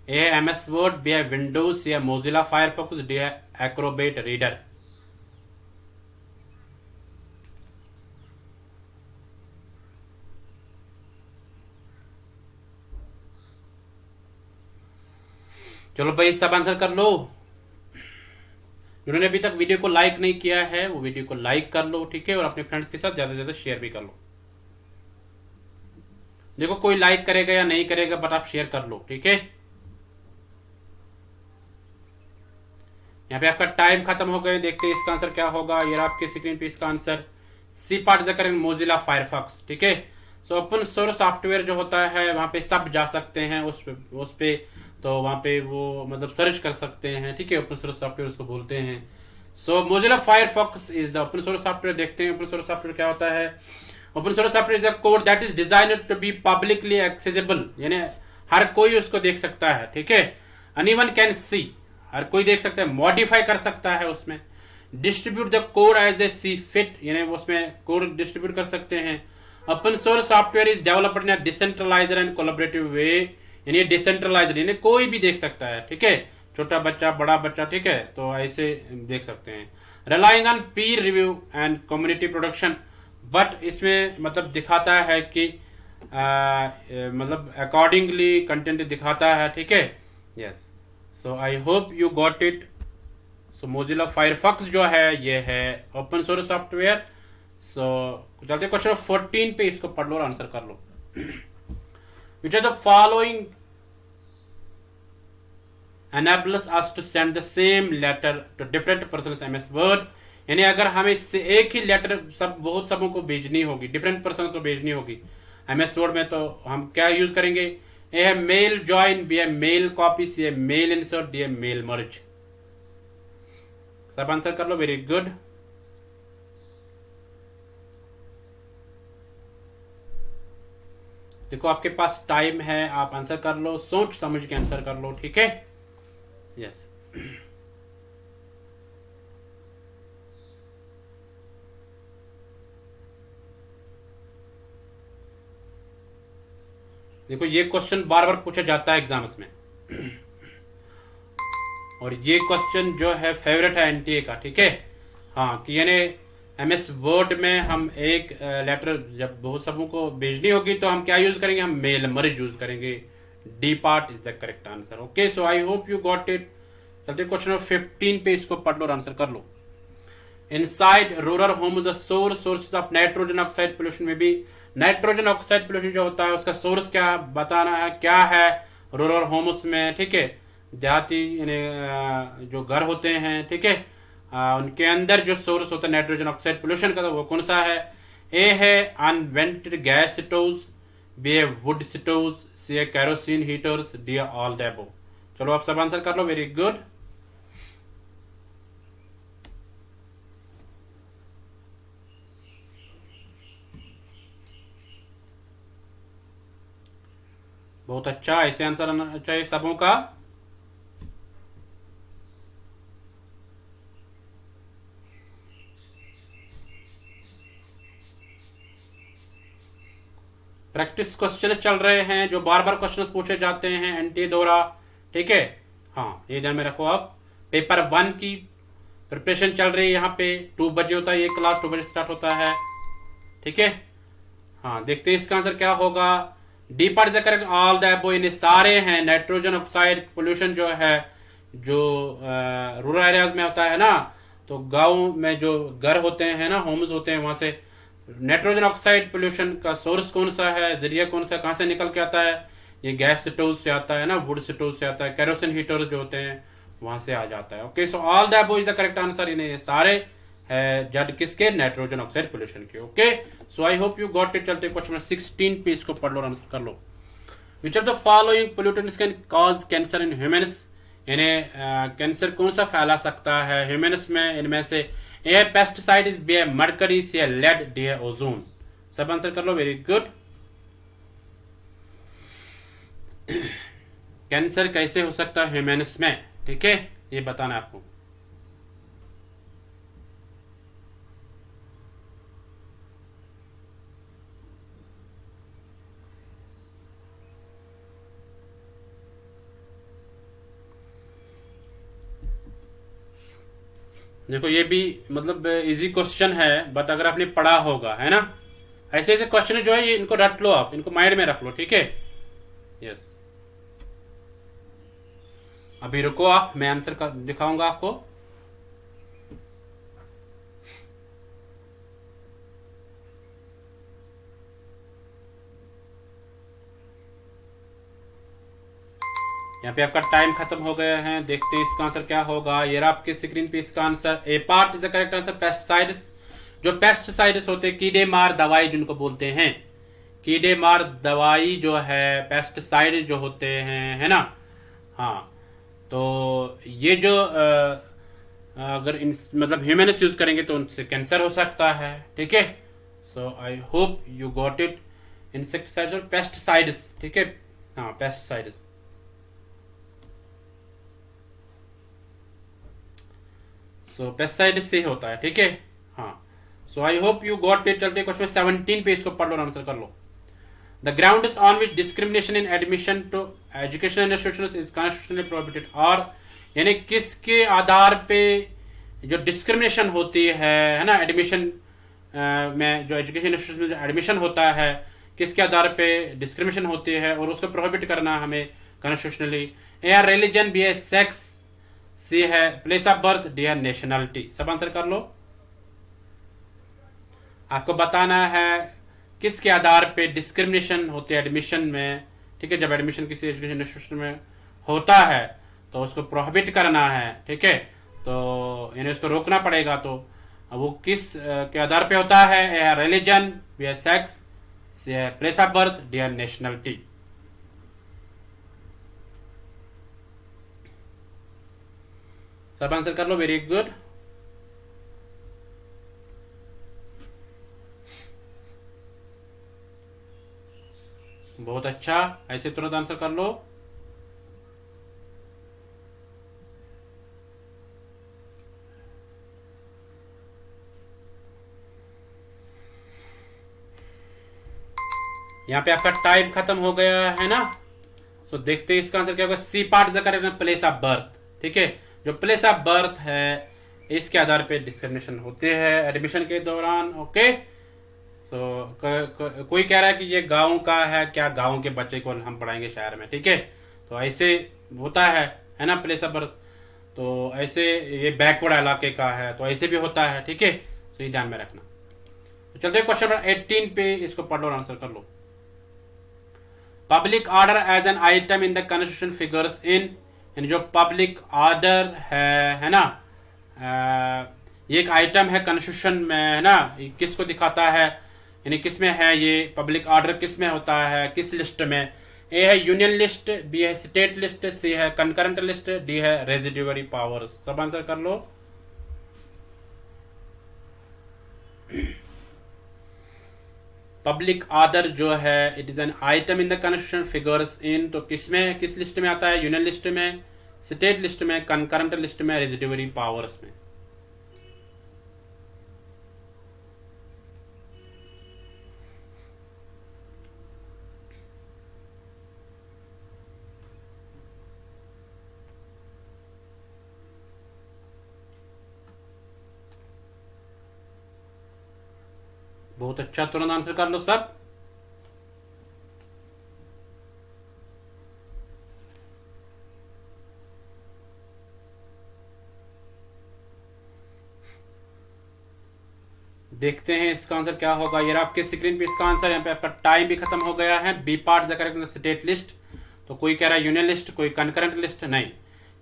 ए है एमएस वर्ड, बी है विंडोज, सी है मोजिला फायरफॉक्स, डी है एक्रोबेट रीडर। चलो भाई सब आंसर कर लो। जिन्होंने अभी तक वीडियो को लाइक नहीं किया है वो वीडियो को लाइक कर लो, ठीक है, और अपने फ्रेंड्स के साथ ज्यादा से ज्यादा शेयर भी कर लो। देखो कोई लाइक करेगा या नहीं करेगा, बट आप शेयर कर लो, ठीक है। यहाँ पे आपका टाइम खत्म हो गया। देखते हैं इसका आंसर क्या होगा। ये आपके स्क्रीन पे इसका आंसर सी पार्ट इज करेंगे मोजिला फायरफॉक्स, ठीक है। सो ओपन सोर्स सॉफ्टवेयर जो होता है वहां पे सब जा सकते हैं उस पे तो वहां पे वो मतलब सर्च कर सकते हैं, ठीक है। ओपन सोर्स सॉफ्टवेयर उसको बोलते हैं। So Mozilla Firefox is the open source software. देखते हैं ओपन सोर्स सॉफ्टवेयर क्या होता है। Open source software is a code that is designed to be publicly accessible, यानी हर कोई उसको देख सकता है, ठीक है। एनीवन कैन सी, हर कोई देख सकता है, मॉडिफाई कर सकता है उसमें। Distribute the code as they see fit, यानी उसमें कोड डिस्ट्रीब्यूट कर सकते हैं। Open source software is developed in a decentralised and collaborative way, यानी डिसेंट्रलाइज्ड यानी कोई भी देख सकता है, ठीक है, छोटा बच्चा बड़ा बच्चा, ठीक है, तो ऐसे देख सकते हैं। Relying on Pir review and community production, but इसमें मतलब दिखाता है कि मतलब अकॉर्डिंगली कंटेंट दिखाता है, ठीक है। Yes, so I hope you got it. So Mozilla Firefox जो है ये है ओपन सोर्स सॉफ्टवेयर। सो चलते क्वेश्चन 14 पे, इसको पढ़ लो और आंसर कर लो। Which are the following enables us to send the same letter to different persons MS Word, यानी अगर हमें इससे एक ही लेटर बहुत सबों को भेजनी होगी, डिफरेंट पर्सन को भेजनी होगी MS Word में, तो हम क्या यूज करेंगे। ए है मेल ज्वाइन, बी है मेल कॉपी, सी है मेल इंसर्ट, डी है मेल मर्ज। सब आंसर कर लो। Very good. देखो आपके पास टाइम है, आप आंसर कर लो, सोच समझ के आंसर कर लो, ठीक है। यस देखो ये क्वेश्चन बार बार पूछा जाता है एग्जाम्स में और ये क्वेश्चन जो है फेवरेट है एनटीए का, ठीक है। हाँ, कि यानी एमएस वर्ड में हम एक लेटर जब बहुत सबों को भेजनी होगी तो हम क्या यूज करेंगे, हम मेल मर्ज यूज करेंगे। D part is the correct answer. Okay, so I hope you got it. चलते क्वेश्चन नंबर 15 पे, इसको पढ़ लो और आंसर कर लो। Inside rural homes the sources of nitrogen oxide pollution में भी नाइट्रोजन ऑक्साइड पोल्यूशन जो होता है उसका सोर्स क्या बताना है, क्या है रूरल होम्स में, ठीक है। देहाती यानी जो घर होते हैं, ठीक है, उनके अंदर जो सोर्स होता है नाइट्रोजन ऑक्साइड पोल्यूशन का, तो वो कौन सा है। ए है अनवेंटेड गैस स्टोव्स, बी है वुड स्टोव्स, सी है कैरोसिन हीटर्स, डी है ऑल द अबव। चलो आप सब आंसर कर लो। Very good. बहुत अच्छा, ऐसे आंसर आना चाहिए सबों का। प्रैक्टिस क्वेश्चन चल रहे हैं जो बार बार क्वेश्चन पूछे जाते हैं एनटीए द्वारा, ठीक है। हाँ, ये ध्यान में रखो आप। पेपर 1 की प्रिपरेशन चल रही है। यहाँ पे 2 बजे होता है, ये क्लास 2 बजे स्टार्ट होता है, ठीक है। हाँ, देखते हैं इसका आंसर क्या होगा। डी पार्ट से करेक्ट ऑल द अबव, इन्हें सारे हैं। नाइट्रोजन ऑक्साइड पोल्यूशन जो है जो रूरल एरियाज में होता है ना, तो गांव में जो घर होते हैं ना, होम्स होते हैं, वहां से नाइट्रोजन ऑक्साइड पोल्यूशन का सोर्स कौन सा है, जरिया कौन सा, कहां से निकल के आता है। ये गैस स्टोव से आता है ना, वुड स्टोव से आता है, कैरोसिन हीटर जो होते हैं वहां से आ जाता है। Okay, so all the above is the correct answer. इन्हें सारे है जड किसके, नाइट्रोजन ऑक्साइड पोल्यूशन के। Okay, so I hope you got it. चलते क्वेश्चन 16 पे, इसको पढ़ लो और आंसर कर लो। Which of the following pollutants can cause cancer in humans, यानी कैंसर कौन सा फैला सकता है ह्यूमन्स में, इनमें से ए है पेस्टिसाइड, बी है मरकरी, सी है लेड, डी है ओजोन। सब आंसर कर लो, वेरी गुड। कैंसर कैसे हो सकता है ह्यूमन्स में, ठीक है, ये बताना आपको। देखो ये भी मतलब इजी क्वेश्चन है, बट अगर आपने पढ़ा होगा, है ना, ऐसे ऐसे क्वेश्चन जो है ये इनको रट लो, आप इनको माइंड में रख लो, ठीक है। यस, अभी रुको आप, मैं आंसर का दिखाऊंगा आपको। यहाँ पे आपका टाइम खत्म हो गया है, देखते हैं इसका आंसर क्या होगा। ये रहा आपके स्क्रीन पे इसका answer, A part is the correct answer, pesticides. जो पेस्टिसाइड्स होते हैं, कीड़े मार दवाई जिनको बोलते हैं, कीड़े मार दवाई जो है पेस्टिसाइड जो होते हैं, है ना। हाँ, तो ये जो अगर इन मतलब ह्यूमन्स यूज करेंगे तो उनसे कैंसर हो सकता है, ठीक है। So I hope you got it, insecticides और पेस्टिसाइड्स, ठीक है। हाँ, पेस्टिसाइड्स। सो पेस्टिसाइड से होता है, ठीक है। हाँ, so I hope you got it. चलते क्वेश्चन 17 पे, इसको पढ़ लो, आंसर कर लो। The ground is on which discrimination in admission to educational institutions is constitutionally prohibited, और यानी किसके आधार पे जो डिस्क्रिमिनेशन होती है ना, एडमिशन में जो एजुकेशन इंस्टीट्यूशन में एडमिशन होता है, किसके आधार पे डिस्क्रिमिनेशन होती है और उसको प्रोहिबिट करना हमें कॉन्स्टिट्यूशनली। ए है रिलीजन, बी है सेक्स, सी है प्लेस ऑफ बर्थ, डी है नेशनलिटी। सब आंसर कर लो। आपको बताना है किसके आधार पे डिस्क्रिमिनेशन होती है एडमिशन में, ठीक है। जब एडमिशन किसी एजुकेशन इंस्टीट्यूशन में होता है तो उसको प्रोहिबिट करना है, ठीक है, तो यानी उसको रोकना पड़ेगा। तो वो किस के आधार पे होता है, ए है रिलीजन, बी है सेक्स, सी है प्लेस ऑफ बर्थ, डी है नेशनलिटी। सब आंसर कर लो, वेरी गुड। बहुत अच्छा, ऐसे तुरंत आंसर कर लो। यहाँ पे आपका टाइम खत्म हो गया है ना। सो देखते हैं इसका आंसर क्या होगा। C part is correct, place of birth, ठीक है। जो प्लेस ऑफ बर्थ है इसके आधार पे डिस्क्रिमिनेशन होते हैं एडमिशन के दौरान, ओके। सो कोई कह रहा है कि ये गांव का है, क्या गांव के बच्चे को हम पढ़ाएंगे शहर में, ठीक है। तो ऐसे होता है ना, प्लेस ऑफ बर्थ। तो ऐसे ये बैकवर्ड इलाके का है तो ऐसे भी होता है, ठीक है। तो ये ध्यान में रखना। तो चलते क्वेश्चन नंबर 18 पे, इसको पढ़ लो और आंसर कर लो। Public order as an item in the constitution figures in, यानी जो पब्लिक ऑर्डर है ना, ये एक आइटम है कॉन्स्टिट्यूशन में, है ना। किसको दिखाता है, यानी किस में है ये पब्लिक ऑर्डर, किस में होता है, किस लिस्ट में। ए है यूनियन लिस्ट, बी है स्टेट लिस्ट, सी है कंकरेंट लिस्ट, डी है रेजिड्यूअरी पावर्स। सब आंसर कर लो। पब्लिक ऑर्डर जो है it is an item in the constitution figures इन, तो किसमें, किस लिस्ट में आता है, यूनियन लिस्ट में, स्टेट लिस्ट में, कंकरेंट लिस्ट में, रेजिड्यूअरी पावर्स में। बहुत अच्छा, तुरंत आंसर कर लो सब। देखते हैं इसका आंसर क्या होगा। ये आपके स्क्रीन पे इसका आंसर, यहाँ पे आपका टाइम भी खत्म हो गया है। B part the correct state list. तो कोई कह रहा है यूनियन लिस्ट, कोई कंकरेंट लिस्ट, नहीं,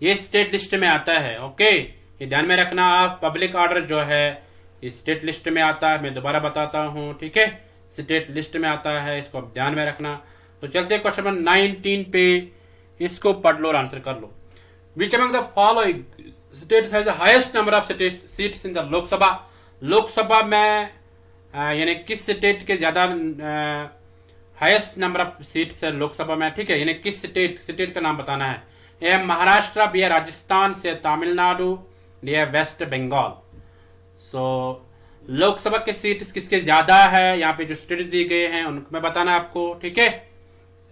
ये स्टेट लिस्ट में आता है, ओके। ये ध्यान में रखना आप, पब्लिक ऑर्डर जो है स्टेट लिस्ट में आता है। मैं दोबारा बताता हूँ, ठीक है, स्टेट लिस्ट में आता है, इसको आप ध्यान में रखना। तो चलते हैं क्वेश्चन नंबर 19 पे, इसको पढ़ लो और आंसर कर लो। Which among the following states has the highest number of seats in the Lok Sabha. Lok Sabha में यानी किस स्टेट के ज्यादा हाईएस्ट नंबर ऑफ सीट्स है लोकसभा में, ठीक है, यानी किस स्टेट का नाम बताना है। ए महाराष्ट्र, बी है राजस्थान, से तमिलनाडु, डी है वेस्ट बंगाल। सो लोकसभा के सीट्स किसके ज्यादा है, यहाँ पे जो स्टेट्स दिए गए हैं उनमें बताना है आपको, ठीक है।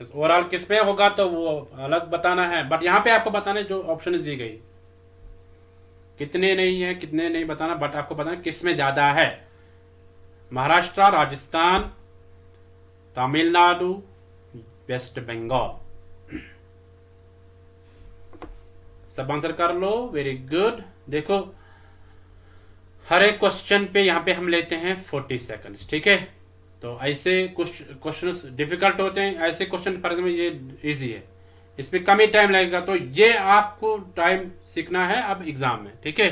ओवरऑल किस में होगा तो वो अलग बताना है, बट यहाँ पे आपको बताना है जो ऑप्शन दी गई, कितने नहीं है कितने नहीं बताना, बट आपको बताना किस में ज्यादा है। महाराष्ट्र, राजस्थान, तमिलनाडु, वेस्ट बंगाल। सब आंसर कर लो, वेरी गुड। देखो हर एक क्वेश्चन पे यहाँ पे हम लेते हैं 40 सेकंड्स, ठीक है। तो ऐसे क्वेश्चंस डिफिकल्ट होते हैं, ऐसे क्वेश्चन फॉर एग्जाम्पल ये इजी है, इसमें कम ही टाइम लगेगा, तो ये आपको टाइम सीखना है अब एग्जाम में, ठीक है।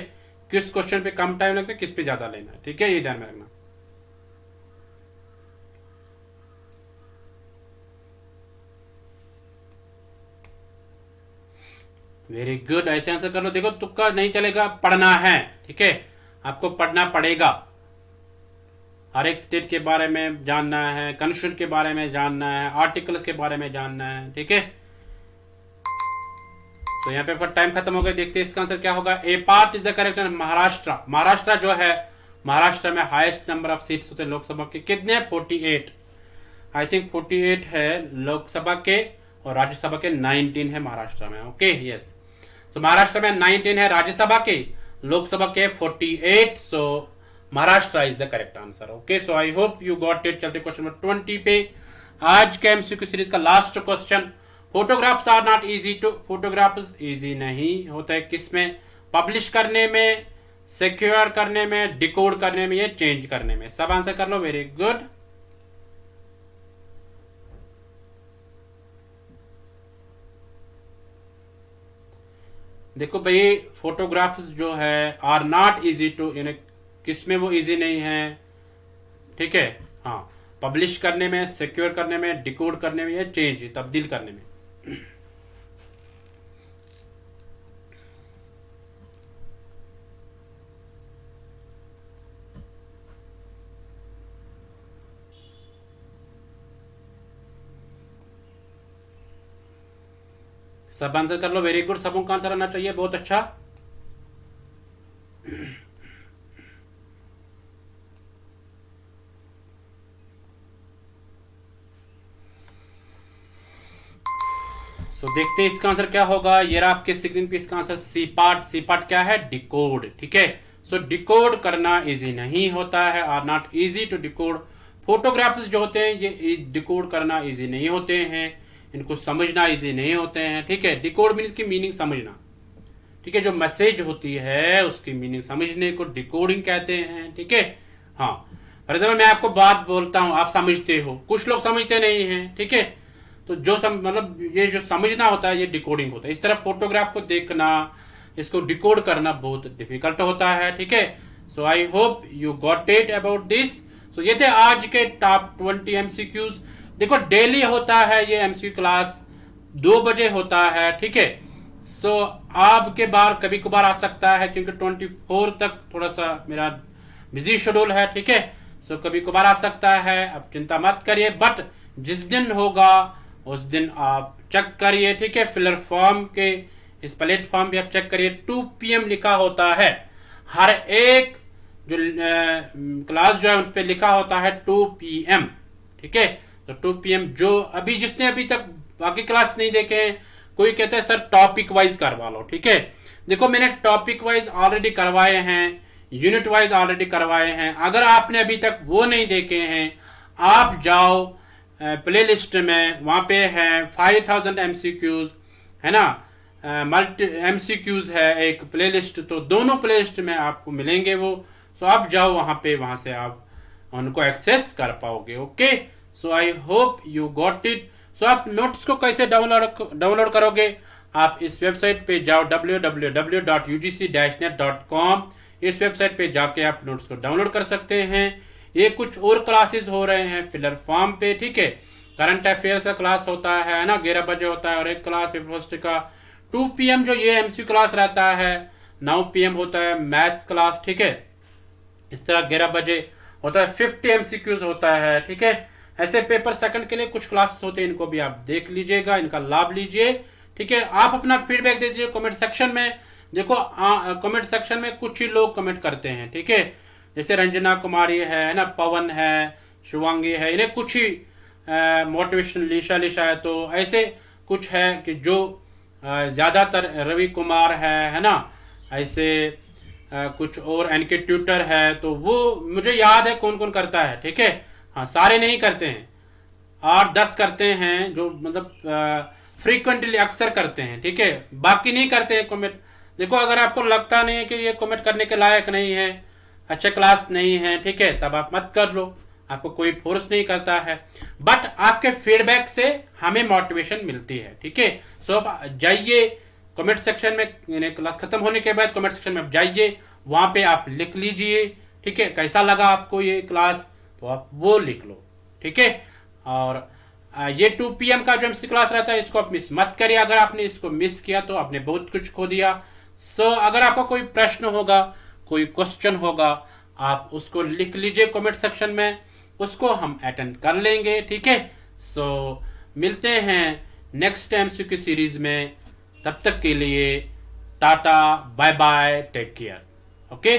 किस क्वेश्चन पे कम टाइम लगता है, किस पे ज्यादा लेना है, ठीक है, ये ध्यान में रखना। वेरी गुड, ऐसे आंसर कर लो। देखो तुक्का नहीं चलेगा, पढ़ना है, ठीक है, आपको पढ़ना पड़ेगा। हर एक स्टेट के बारे में जानना है, कॉन्स्टिट्यूशन के बारे में जानना है, आर्टिकल्स के बारे में जानना है, ठीक है। तो यहाँ पे आपका टाइम खत्म हो गया। देखते हैं इसका आंसर क्या होगा। A part is the correct answer Maharashtra. Maharashtra जो है, महाराष्ट्र में हाईएस्ट नंबर ऑफ सीट्स होते हैं लोकसभा के, कितने 48, आई थिंक 48 है लोकसभा के, और राज्यसभा के 19 है महाराष्ट्र में, ओके यस। तो महाराष्ट्र में 19 है, राज्यसभा के, लोकसभा के 48, so Maharashtra is the correct answer, okay. So I hope you got it. चलते क्वेश्चन नंबर 20 पे, आज के एमसीक्यू सीरीज का last question. Photographs are not easy to, photographs easy नहीं होता है किसमें, पब्लिश करने में, सिक्योर करने में, डिकोड करने में, या चेंज करने में। सब आंसर कर लो, वेरी गुड। देखो भाई फोटोग्राफ्स जो है आर नॉट इजी टू, यानी किसमें वो इजी नहीं है, ठीक है। हाँ, पब्लिश करने में, सिक्योर करने में, डिकोड करने में, या चेंज तब्दील करने में। सब आंसर कर लो, वेरी गुड। सबों का आंसर आना चाहिए, बहुत अच्छा। देखते हैं इसका आंसर क्या होगा। ये रहा आपके स्क्रीन पे इसका answer, C part. C part क्या है, डिकोड, ठीक है। सो डिकोड करना इजी नहीं होता है, are not easy to decode. Photographs जो होते हैं ये डिकोड करना इजी नहीं होते हैं, इनको समझना इजी नहीं होते हैं, ठीक है। डिकोड मीन्स की मीनिंग समझना, ठीक है, जो मैसेज होती है उसकी मीनिंग समझने को डिकोडिंग कहते हैं, ठीक है। हाँ, फॉर एग्जाम्पल मैं आपको बात बोलता हूं, आप समझते हो, कुछ लोग समझते नहीं हैं, ठीक है। तो जो मतलब ये जो समझना होता है ये डिकोडिंग होता है। इस तरह फोटोग्राफ को देखना, इसको डिकोड करना बहुत डिफिकल्ट होता है, ठीक है। So I hope you got it about this. So ये थे आज के टॉप 20 एमसीक्यूज। देखो डेली होता है ये एमसीक्यू क्लास, 2 बजे होता है, ठीक है। सो आपके बार कभी कभार आ सकता है, क्योंकि 24 तक थोड़ा सा मेरा बिजी शेड्यूल है, ठीक है। सो कभी कभार आ सकता है, आप चिंता मत करिए, बट जिस दिन होगा उस दिन आप चेक करिए, ठीक है। फिलर फॉर्म के इस प्लेटफॉर्म पे आप चेक करिए, 2 PM लिखा होता है। हर एक जो क्लास जो है उस पर लिखा होता है 2 PM, ठीक है। तो 2 PM जो अभी जिसने अभी तक बाकी क्लास नहीं देखे हैं, कोई कहता है सर टॉपिक वाइज करवा लो, ठीक है। देखो मैंने टॉपिक वाइज ऑलरेडी करवाए हैं, यूनिट वाइज ऑलरेडी करवाए हैं। अगर आपने अभी तक वो नहीं देखे हैं, आप जाओ प्ले लिस्ट में, वहां पे है 5000 MCQs, है ना, मल्टी MCQs है एक प्ले लिस्ट, तो दोनों प्ले लिस्ट में आपको मिलेंगे वो। सो आप जाओ वहां पे, वहां से आप उनको एक्सेस कर पाओगे, okay. So I hope you got it. So आप नोट्स को कैसे डाउनलोड करोगे, आप इस वेबसाइट पे जाओ www.ugc-net.com। इस वेबसाइट पे जाके आप नोट्स को डाउनलोड कर सकते हैं। ये कुछ और क्लासेस हो रहे हैं फिलर फॉर्म पे, ठीक है। करंट अफेयर्स का क्लास होता है ना, 11 बजे होता है, और एक क्लास पेपर फर्स्ट का 2 PM जो ये एमसीक्यू क्लास रहता है, 9 PM होता है मैथ्स क्लास, ठीक है। इस तरह 11 बजे होता है 50 MCQs होता है, ठीक है। ऐसे पेपर सेकंड के लिए कुछ क्लासेस होते हैं, इनको भी आप देख लीजिएगा, इनका लाभ लीजिए, ठीक है। आप अपना फीडबैक दे दीजिए कमेंट सेक्शन में। देखो कमेंट सेक्शन में कुछ ही लोग कमेंट करते हैं, ठीक है, जैसे रंजना कुमारी है ना, पवन है, शिवांगी है, इन्हें कुछ ही मोटिवेशन, लिशा है, तो ऐसे कुछ है कि जो ज्यादातर रवि कुमार है ना, ऐसे कुछ और एनके ट्यूटर है, तो वो मुझे याद है कौन कौन करता है, ठीक है। हाँ, सारे नहीं करते हैं, 8-10 करते हैं जो मतलब फ्रीक्वेंटली अक्सर करते हैं, ठीक है, बाकी नहीं करते हैं कमेंट। देखो अगर आपको लगता नहीं है कि ये कमेंट करने के लायक नहीं है, अच्छा क्लास नहीं है, ठीक है, तब आप मत कर लो, आपको कोई फोर्स नहीं करता है, बट आपके फीडबैक से हमें मोटिवेशन मिलती है, ठीक है। सो आप जाइए कमेंट सेक्शन में, क्लास खत्म होने के बाद कमेंट सेक्शन में आप जाइए, वहां पे आप लिख लीजिए, ठीक है, कैसा लगा आपको ये क्लास, तो आप वो लिख लो, ठीक है। और ये 2 PM का जो एमसी क्लास रहता है, इसको आप मिस मत करिए। अगर आपने इसको मिस किया तो आपने बहुत कुछ खो दिया। सो अगर आपका कोई प्रश्न होगा, कोई क्वेश्चन होगा, आप उसको लिख लीजिए कमेंट सेक्शन में, उसको हम अटेंड कर लेंगे, ठीक है। सो मिलते हैं नेक्स्ट एमसीक्यू सीरीज में, तब तक के लिए tata, bye bye, take care, okay.